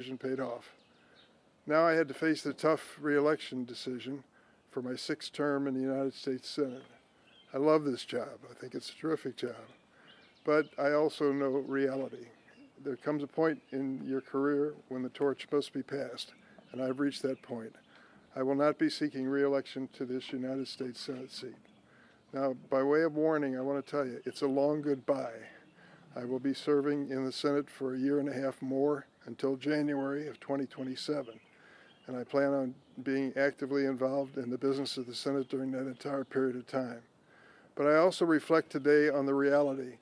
paid off. Now I had to face the tough reelection decision for my 6th term in the United States Senate. I love this job. I think it's a terrific job. But I also know reality. There comes a point in your career when the torch must be passed, and I've reached that point. I will not be seeking re-election to this United States Senate seat. Now, by way of warning, I want to tell you, it's a long goodbye. I will be serving in the Senate for a year and a half more until January of 2027, and I plan on being actively involved in the business of the Senate during that entire period of time. But I also reflect today on the reality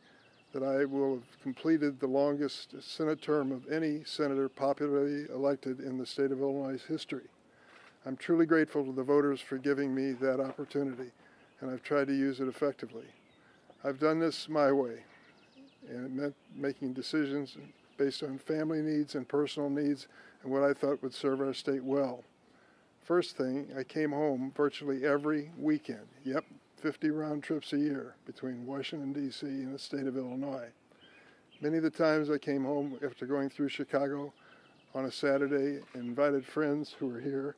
that I will have completed the longest Senate term of any senator popularly elected in the state of Illinois' history. I'm truly grateful to the voters for giving me that opportunity, and I've tried to use it effectively. I've done this my way, and it meant making decisions based on family needs and personal needs and what I thought would serve our state well. First thing, I came home virtually every weekend. Yep, 50 round trips a year between Washington, D.C. and the state of Illinois. Many of the times I came home after going through Chicago on a Saturday and invited friends who were here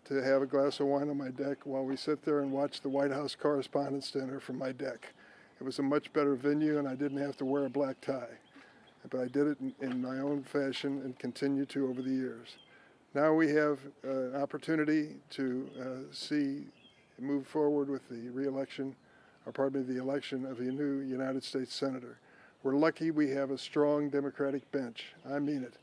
to have a glass of wine on my deck while we sit there and watch the White House Correspondents' Dinner from my deck. It was a much better venue, and I didn't have to wear a black tie. But I did it in my own fashion and continue to over the years. Now we have an opportunity to move forward with the re-election, the election of a new United States Senator. We're lucky we have a strong Democratic bench. I mean it.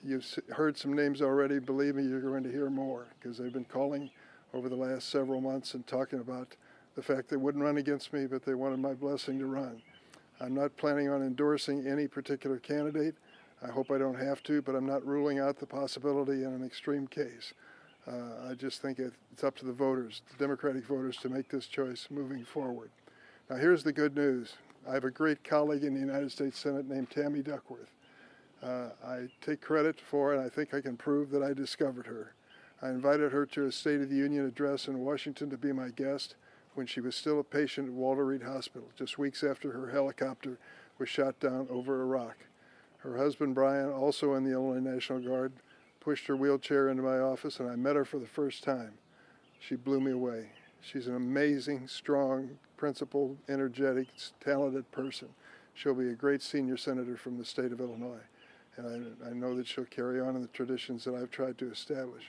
You've heard some names already. Believe me, you're going to hear more because they've been calling over the last several months and talking about the fact they wouldn't run against me, but they wanted my blessing to run. I'm not planning on endorsing any particular candidate. I hope I don't have to, but I'm not ruling out the possibility in an extreme case. I just think it's up to the voters, the Democratic voters, to make this choice moving forward. Now, here's the good news. I have a great colleague in the United States Senate named Tammy Duckworth. I take credit for it. I think I can prove that I discovered her. I invited her to a State of the Union address in Washington to be my guest when she was still a patient at Walter Reed Hospital, just weeks after her helicopter was shot down over Iraq. Her husband, Brian, also in the Illinois National Guard, pushed her wheelchair into my office, and I met her for the first time. She blew me away. She's an amazing, strong, principled, energetic, talented person. She'll be a great senior senator from the state of Illinois, and I know that she'll carry on in the traditions that I've tried to establish.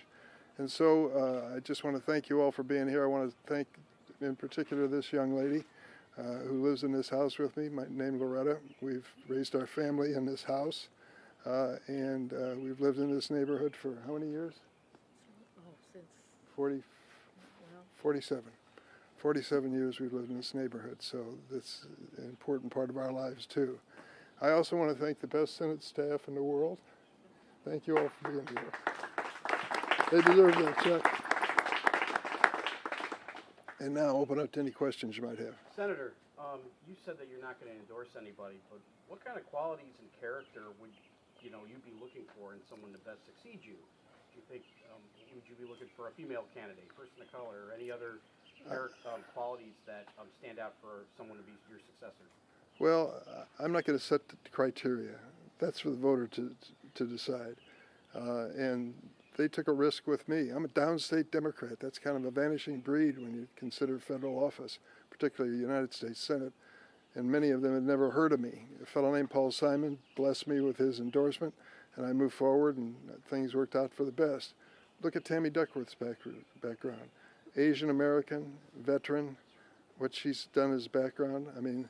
And so I just want to thank you all for being here. I want to thank, in particular, this young lady who lives in this house with me, named Loretta. We've raised our family in this house, and we've lived in this neighborhood for how many years? Oh, since 47. 47 years we've lived in this neighborhood, so that's an important part of our lives too. I also want to thank the best Senate staff in the world. Thank you all for being here. They deserve that check. And now open up to any questions you might have. Senator, you said that you're not going to endorse anybody, but what kind of qualities and character would you be looking for in someone to best succeed you? Do you think would you be looking for a female candidate, person of color, or any other qualities that stand out for someone to be your successor? Well, I'm not going to set the criteria. That's for the voter to decide. And they took a risk with me. I'm a downstate Democrat. That's kind of a vanishing breed when you consider federal office, particularly the United States Senate. And many of them had never heard of me. A fellow named Paul Simon blessed me with his endorsement, and I moved forward, and things worked out for the best. Look at Tammy Duckworth's background. Asian American, veteran, what she's done as background. I mean,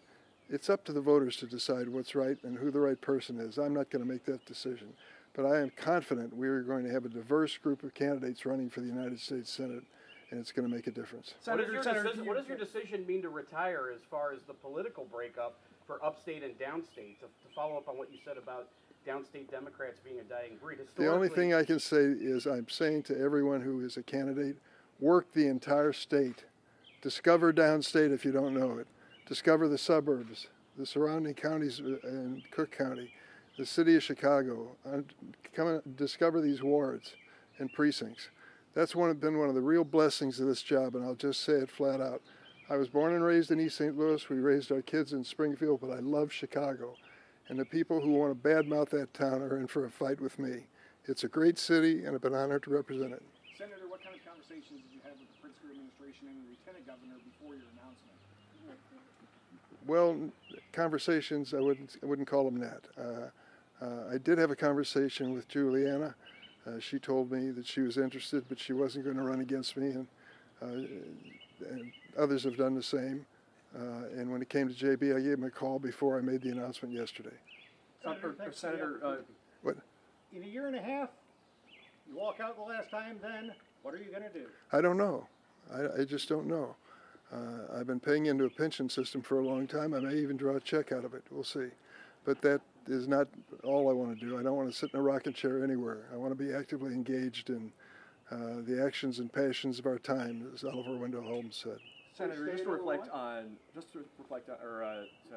it's up to the voters to decide what's right and who the right person is. I'm not going to make that decision. But I am confident we are going to have a diverse group of candidates running for the United States Senate, and it's going to make a difference. What does your decision mean to retire as far as the political breakup for upstate and downstate? To follow up on what you said about downstate Democrats being a dying breed. The only thing I can say is I'm saying to everyone who is a candidate, work the entire state. Discover downstate if you don't know it. Discover the suburbs, the surrounding counties in Cook County, the city of Chicago. Come and discover these wards and precincts. That's been one of the real blessings of this job, and I'll just say it flat out. I was born and raised in East St. Louis. We raised our kids in Springfield, but I love Chicago. And the people who want to badmouth that town are in for a fight with me. It's a great city, and I've been honored to represent it. Senator, what kind of conversations did you have with the Pritzker administration and the lieutenant governor before your announcement? Well, conversations, I wouldn't call them that. I did have a conversation with Juliana. She told me that she was interested, but she wasn't going to run against me, and others have done the same. And when it came to JB, I gave him a call before I made the announcement yesterday. Senator, What? in a year and a half, you walk out the last time, then what are you going to do? I don't know. I just don't know. I've been paying into a pension system for a long time. I may even draw a check out of it. We'll see. But that is not all I want to do. I don't want to sit in a rocking chair anywhere. I want to be actively engaged in the actions and passions of our time, as Oliver Wendell Holmes said. Senator, just to reflect on, or to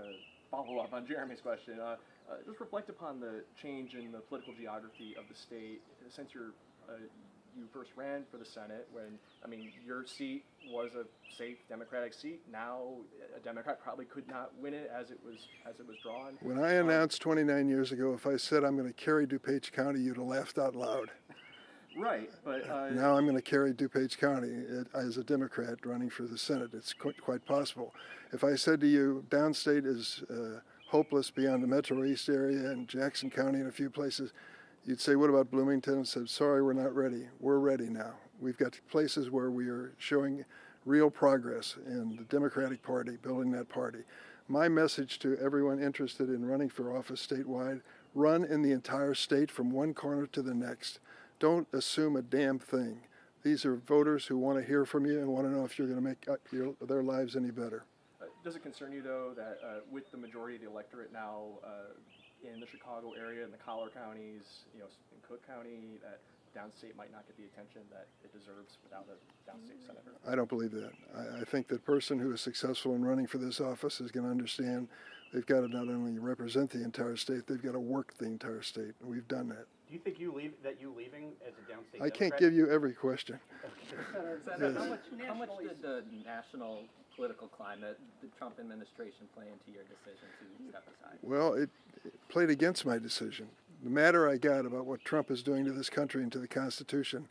follow up on Jeremy's question, just reflect upon the change in the political geography of the state since you first ran for the Senate. Your seat was a safe Democratic seat. Now, a Democrat probably could not win it as it was drawn. When I announced 29 years ago, if I said I'm going to carry DuPage County, you'd have laughed out loud. Right, but now I'm going to carry DuPage County as a Democrat running for the Senate. It's quite possible. If I said to you, downstate is hopeless beyond the Metro East area and Jackson County and a few places, you'd say, what about Bloomington? And said, sorry, we're not ready. We're ready now. We've got places where we are showing real progress in the Democratic Party, building that party. My message to everyone interested in running for office statewide, run in the entire state from one corner to the next. Don't assume a damn thing. These are voters who want to hear from you and want to know if you're going to make their lives any better. Does it concern you, though, that with the majority of the electorate now in the Chicago area, in the collar counties, in Cook County, that downstate might not get the attention that it deserves without a downstate senator? I don't believe that. I think that person who is successful in running for this office is going to understand they've got to not only represent the entire state, they've got to work the entire state, and we've done that. Do you think you leaving as a downstate I can't Democrat? give you every question. Senator, Yes. how much did the national political climate, the Trump administration, play into your decision to step aside? Well, it played against my decision. The madder I got about what Trump is doing to this country and to the Constitution,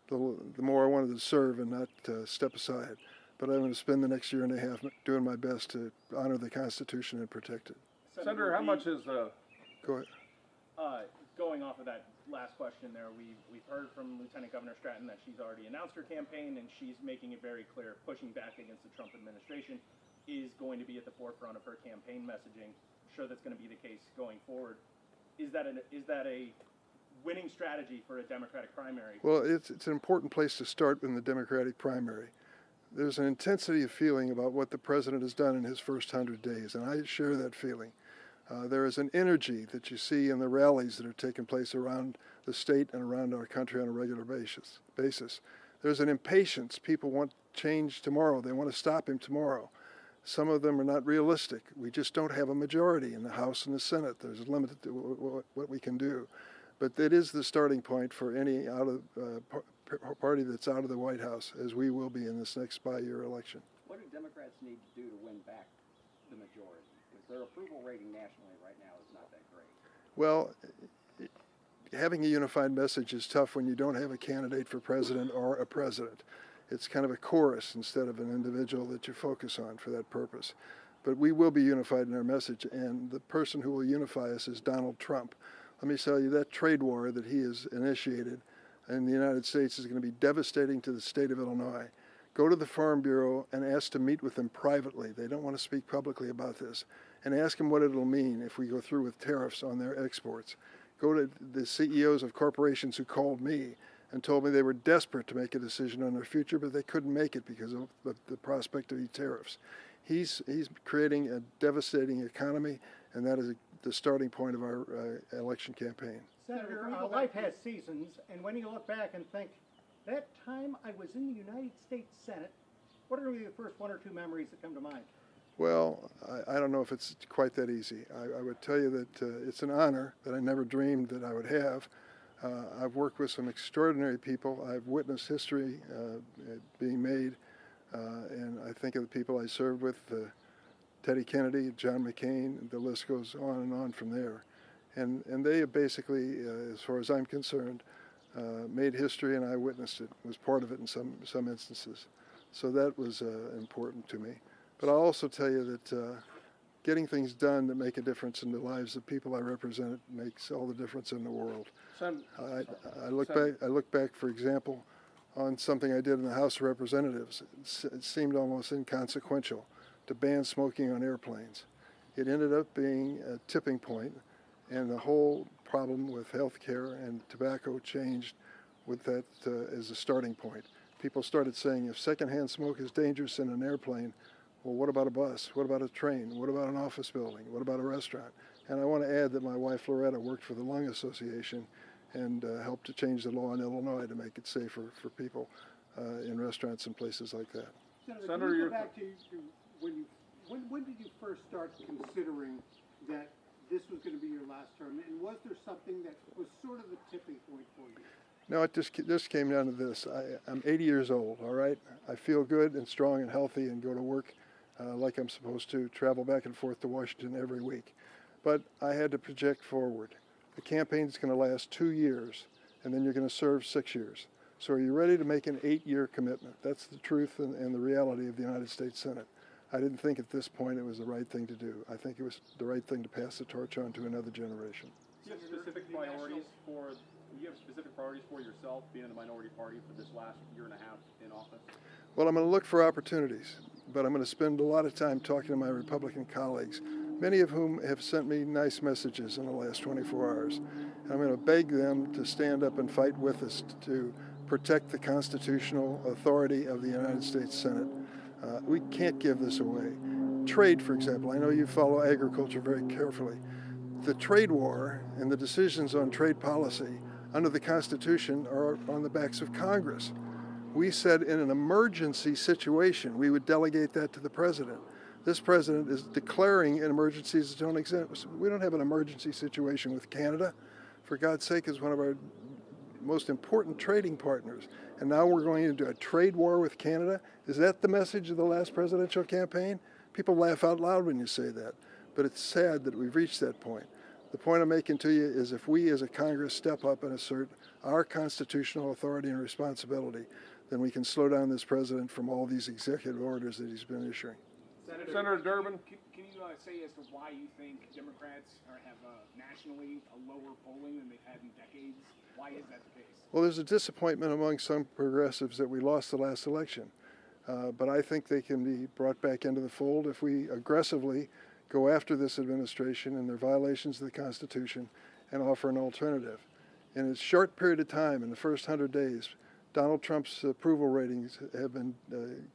the more I wanted to serve and not step aside. But I'm going to spend the next year and a half doing my best to honor the Constitution and protect it. Senator, how much is Go ahead. going off of that last question there, we've heard from Lieutenant Governor Stratton that she's already announced her campaign and she's making it very clear pushing back against the Trump administration is going to be at the forefront of her campaign messaging. I'm sure that's going to be the case going forward. Is that a winning strategy for a Democratic primary? Well, it's an important place to start in the Democratic primary. There's an intensity of feeling about what the president has done in his first 100 days, and I share that feeling. There is an energy that you see in the rallies that are taking place around the state and around our country on a regular basis. There's an impatience. People want change tomorrow. They want to stop him tomorrow. Some of them are not realistic. We just don't have a majority in the House and the Senate. There's a limit to what we can do. But it is the starting point for any party that's out of the White House, as we will be in this next bi-year election. What do Democrats need to do to win back the majority? Because their approval rating nationally right now is not that great. Well, having a unified message is tough when you don't have a candidate for president or a president. It's kind of a chorus instead of an individual that you focus on for that purpose. But we will be unified in our message, and the person who will unify us is Donald Trump. Let me tell you, that trade war that he has initiated in the United States is going to be devastating to the state of Illinois. Go to the Farm Bureau and ask to meet with them privately. They don't want to speak publicly about this. And ask them what it'll mean if we go through with tariffs on their exports. Go to the CEOs of corporations who called me and told me they were desperate to make a decision on their future, but they couldn't make it because of the prospect of these tariffs. He's creating a devastating economy, and that is the starting point of our election campaign. Senator, life has seasons, and when you look back and think, that time I was in the United States Senate, what are going to be the first one or two memories that come to mind? Well, I don't know if it's quite that easy. I would tell you that it's an honor that I never dreamed that I would have. I've worked with some extraordinary people. I've witnessed history being made, and I think of the people I served with, Teddy Kennedy, John McCain, the list goes on and on from there. And they have basically, as far as I'm concerned, made history, and I witnessed it, was part of it in some instances. So that was important to me. But I'll also tell you that getting things done that make a difference in the lives of people I represent makes all the difference in the world. I look back, for example, on something I did in the House of Representatives. It seemed almost inconsequential to ban smoking on airplanes. It ended up being a tipping point, and the whole problem with health care and tobacco changed with that as a starting point. People started saying, if secondhand smoke is dangerous in an airplane, well, what about a bus? What about a train? What about an office building? What about a restaurant? And I want to add that my wife Loretta worked for the Lung Association and helped to change the law in Illinois to make it safer for people in restaurants and places like that. Senator, can you go back to when did you first start considering that this was going to be your last term, and was there something that was sort of the tipping point for you? No, it just came down to this. I'm 80 years old, all right? I feel good and strong and healthy and go to work like I'm supposed to, travel back and forth to Washington every week. But I had to project forward. The campaign's going to last 2 years, and then you're going to serve 6 years. So are you ready to make an 8-year commitment? That's the truth and the reality of the United States Senate. I didn't think at this point it was the right thing to do. I think it was the right thing to pass the torch on to another generation. Do you have specific priorities for yourself, being in the minority party for this last year and a half in office? Well, I'm going to look for opportunities, but I'm going to spend a lot of time talking to my Republican colleagues, many of whom have sent me nice messages in the last 24 hours. And I'm going to beg them to stand up and fight with us to protect the constitutional authority of the United States Senate. We can't give this away. Trade, for example. I know you follow agriculture very carefully. The trade war and the decisions on trade policy under the Constitution are on the backs of Congress. We said in an emergency situation we would delegate that to the president. This president is declaring emergencies that don't exist. We don't have an emergency situation with Canada. For God's sake, is one of our most important trading partners. And now we're going into a trade war with Canada? Is that the message of the last presidential campaign? People laugh out loud when you say that. But it's sad that we've reached that point. The point I'm making to you is if we as a Congress step up and assert our constitutional authority and responsibility, then we can slow down this president from all these executive orders that he's been issuing. Senator Durbin? Can you say as to why you think Democrats have nationally a lower polling than they've had in decades? Why is that the case? Well, there's a disappointment among some progressives that we lost the last election. But I think they can be brought back into the fold if we aggressively go after this administration and their violations of the Constitution and offer an alternative. In a short period of time, in the first 100 days, Donald Trump's approval ratings have been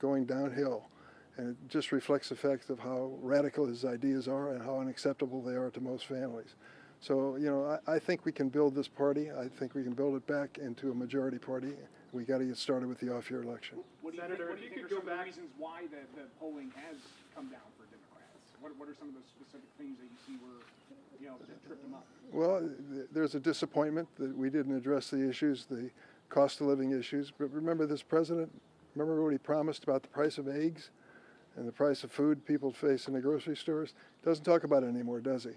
going downhill. And it just reflects the fact of how radical his ideas are and how unacceptable they are to most families. So, you know, I think we can build this party. I think we can build it back into a majority party. We got to get started with the off-year election. What do you think are some of the reasons why the polling has come down for Democrats? What are some of the specific things that you see were, that tripped them up? Well, there's a disappointment that we didn't address the issues, the cost of living issues. But remember this president, remember what he promised about the price of eggs and the price of food people face in the grocery stores? Doesn't talk about it anymore, does he?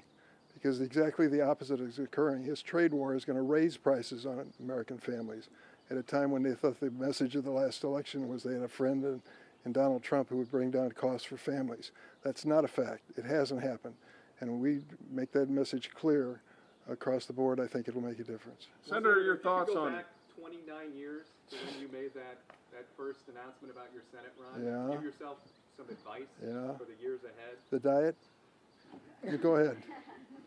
Because exactly the opposite is occurring. His trade war is going to raise prices on American families at a time when they thought the message of the last election was they had a friend in Donald Trump who would bring down costs for families. That's not a fact. It hasn't happened. And when we make that message clear across the board, I think it'll make a difference. Senator, your thoughts on... Back 29 years to when you made that first announcement about your Senate run. Yeah. Give yourself some advice for the years ahead. The diet? You go ahead.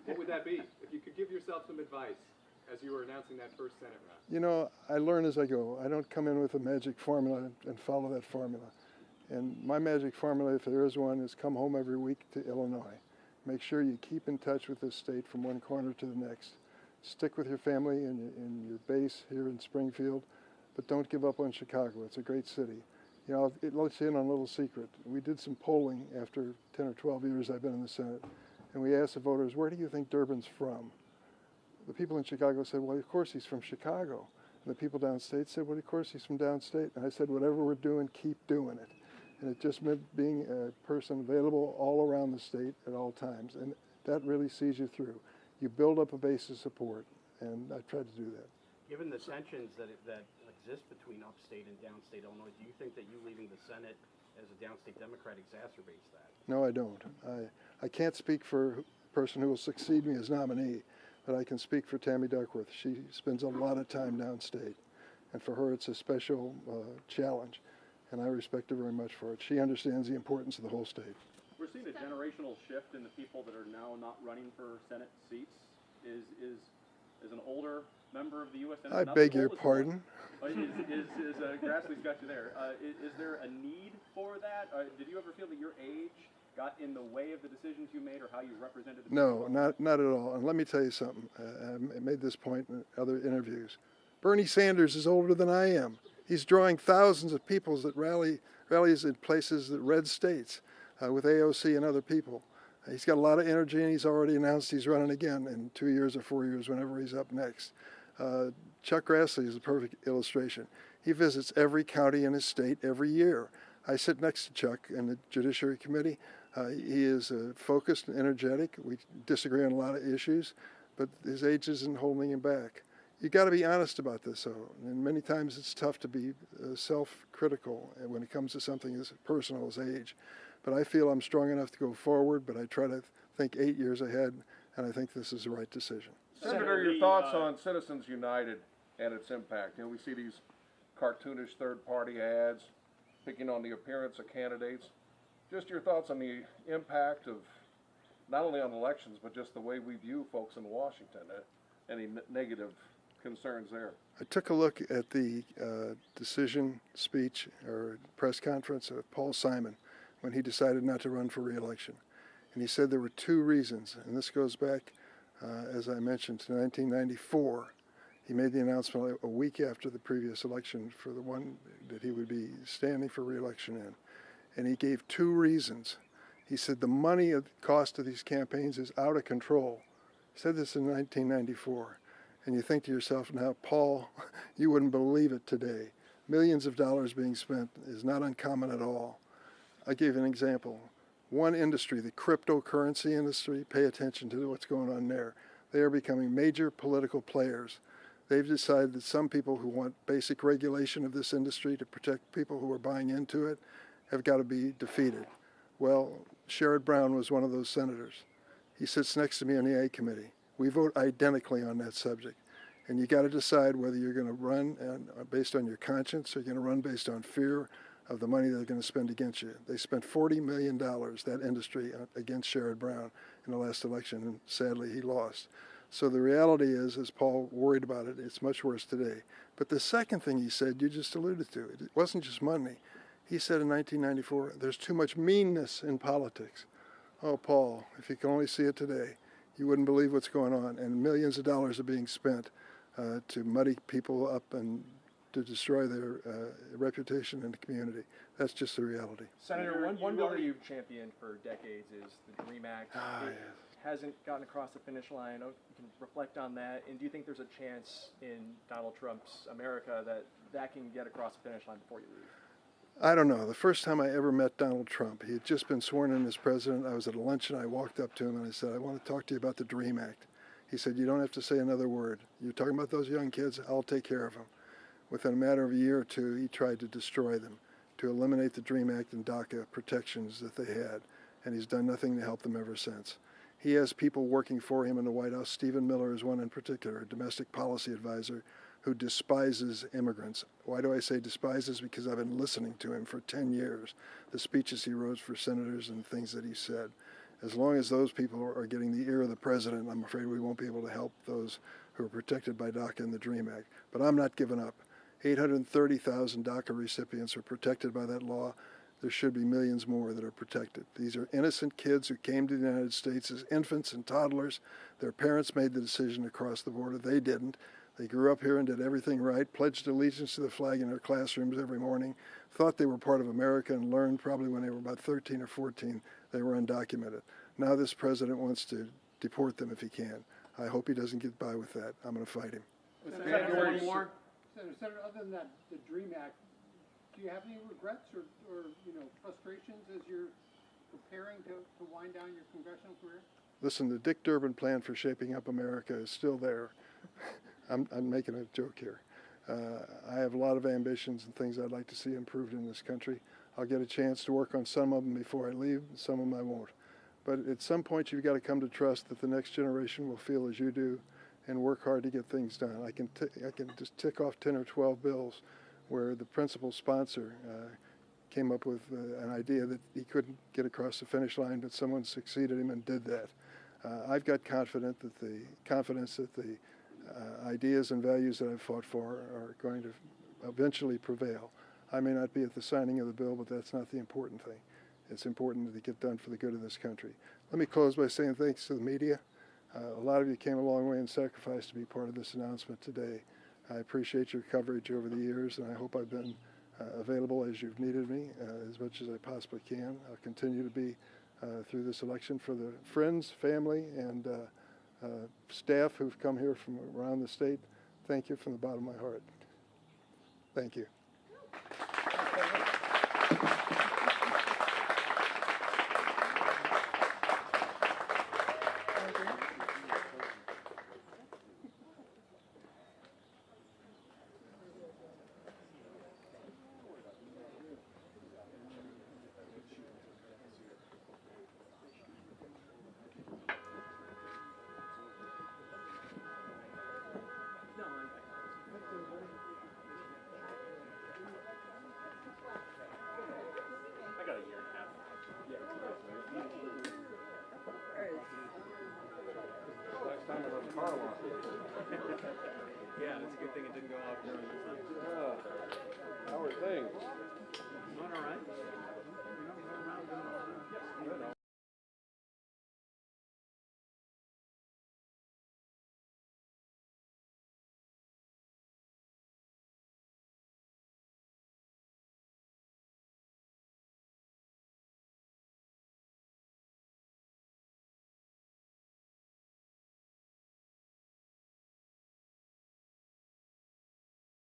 What would that be? If you could give yourself some advice as you were announcing that first Senate run. You know, I learn as I go. I don't come in with a magic formula and follow that formula. And my magic formula, if there is one, is come home every week to Illinois. Make sure you keep in touch with this state from one corner to the next. Stick with your family and your base here in Springfield, but don't give up on Chicago. It's a great city. You know, it lets you in on a little secret. We did some polling after 10 or 12 years I've been in the Senate, and we asked the voters, where do you think Durbin's from? The people in Chicago said, well, of course he's from Chicago. And the people downstate said, well, of course he's from downstate. And I said, whatever we're doing, keep doing it. And it just meant being a person available all around the state at all times. And that really sees you through. You build up a base of support, and I tried to do that. Given the tensions that exist between upstate and downstate Illinois, do you think that you leaving the Senate as a downstate Democrat exacerbates that? No, I don't. I can't speak for the person who will succeed me as nominee, but I can speak for Tammy Duckworth. She spends a lot of time downstate, and for her it's a special challenge, and I respect her very much for it. She understands the importance of the whole state. We're seeing a generational shift in the people that are now not running for Senate seats. Is an older member of the U.S. Senate? I not beg the your oldest pardon. one. Grassley's got you there. Is there a need for that? Did you ever feel that your age got in the way of the decisions you made or how you represented the No, people? not at all. And let me tell you something. I made this point in other interviews. Bernie Sanders is older than I am. He's drawing thousands of people that rallies in places that red states with AOC and other people. He's got a lot of energy, and he's already announced he's running again in 2 years or 4 years, whenever he's up next. Chuck Grassley is a perfect illustration. He visits every county in his state every year. I sit next to Chuck in the Judiciary Committee. He is focused and energetic. We disagree on a lot of issues, but his age isn't holding him back. You got to be honest about this, though. And many times it's tough to be self-critical when it comes to something as personal as age. But I feel I'm strong enough to go forward, but I try to think 8 years ahead, and I think this is the right decision. Senator, your thoughts on Citizens United and its impact? We see these cartoonish third-party ads picking on the appearance of candidates. Just your thoughts on the impact of not only on elections, but just the way we view folks in Washington. Any negative concerns there? I took a look at the decision speech or press conference of Paul Simon when he decided not to run for re-election. And he said there were 2 reasons, and this goes back, as I mentioned, to 1994. He made the announcement a week after the previous election for the one that he would be standing for re-election in. And he gave 2 reasons. He said the money cost of these campaigns is out of control. He said this in 1994. And you think to yourself, now, Paul, you wouldn't believe it today. Millions of dollars being spent is not uncommon at all. I gave an example. One industry, the cryptocurrency industry, pay attention to what's going on there. They are becoming major political players. They've decided that some people who want basic regulation of this industry to protect people who are buying into it have got to be defeated. Well, Sherrod Brown was one of those senators. He sits next to me on the A committee. We vote identically on that subject. And you got to decide whether you're going to run based on your conscience or you're going to run based on fear of the money they're going to spend against you. They spent $40 million, that industry, against Sherrod Brown in the last election, and sadly he lost. So the reality is, as Paul worried about it, it's much worse today. But the second thing he said, you just alluded to, it wasn't just money. He said in 1994, there's too much meanness in politics. Oh, Paul, if you could only see it today, you wouldn't believe what's going on. And millions of dollars are being spent to muddy people up and to destroy their reputation in the community. That's just the reality. Senator, one bill that you've championed for decades is the DREAM Act. It hasn't gotten across the finish line. You can reflect on that. And do you think there's a chance in Donald Trump's America that can get across the finish line before you leave? I don't know. The first time I ever met Donald Trump, he had just been sworn in as president. I was at a luncheon. I walked up to him and I said, I want to talk to you about the DREAM Act. He said, you don't have to say another word. You're talking about those young kids, I'll take care of them. Within a matter of a year or 2, he tried to destroy them, to eliminate the DREAM Act and DACA protections that they had, and he's done nothing to help them ever since. He has people working for him in the White House. Stephen Miller is one in particular, a domestic policy advisor who despises immigrants. Why do I say despises? Because I've been listening to him for 10 years, the speeches he wrote for senators and things that he said. As long as those people are getting the ear of the president, I'm afraid we won't be able to help those who are protected by DACA and the DREAM Act. But I'm not giving up. 830,000 DACA recipients are protected by that law. There should be millions more that are protected. These are innocent kids who came to the United States as infants and toddlers. Their parents made the decision to cross the border. They didn't. They grew up here and did everything right, pledged allegiance to the flag in their classrooms every morning, thought they were part of America, and learned probably when they were about 13 or 14 they were undocumented. Now this president wants to deport them if he can. I hope he doesn't get by with that. I'm going to fight him. Senator, other than that, the DREAM Act, do you have any regrets or frustrations as you're preparing to wind down your congressional career? Listen, the Dick Durbin plan for shaping up America is still there. I'm making a joke here. I have a lot of ambitions and things I'd like to see improved in this country. I'll get a chance to work on some of them before I leave, some of them I won't. But at some point, you've got to come to trust that the next generation will feel as you do and work hard to get things done. I can just tick off 10 or 12 bills where the principal sponsor came up with an idea that he couldn't get across the finish line, but someone succeeded him and did that. I've got confidence that the ideas and values that I've fought for are going to eventually prevail. I may not be at the signing of the bill, but that's not the important thing. It's important that it get done for the good of this country. Let me close by saying thanks to the media. A lot of you came a long way and sacrificed to be part of this announcement today. I appreciate your coverage over the years, and I hope I've been available as you've needed me as much as I possibly can. I'll continue to be through this election for the friends, family, and staff who've come here from around the state. Thank you from the bottom of my heart. Thank you. I got a year and a half. Next time we'll have a car wash. Yeah, it's a good thing it didn't go off during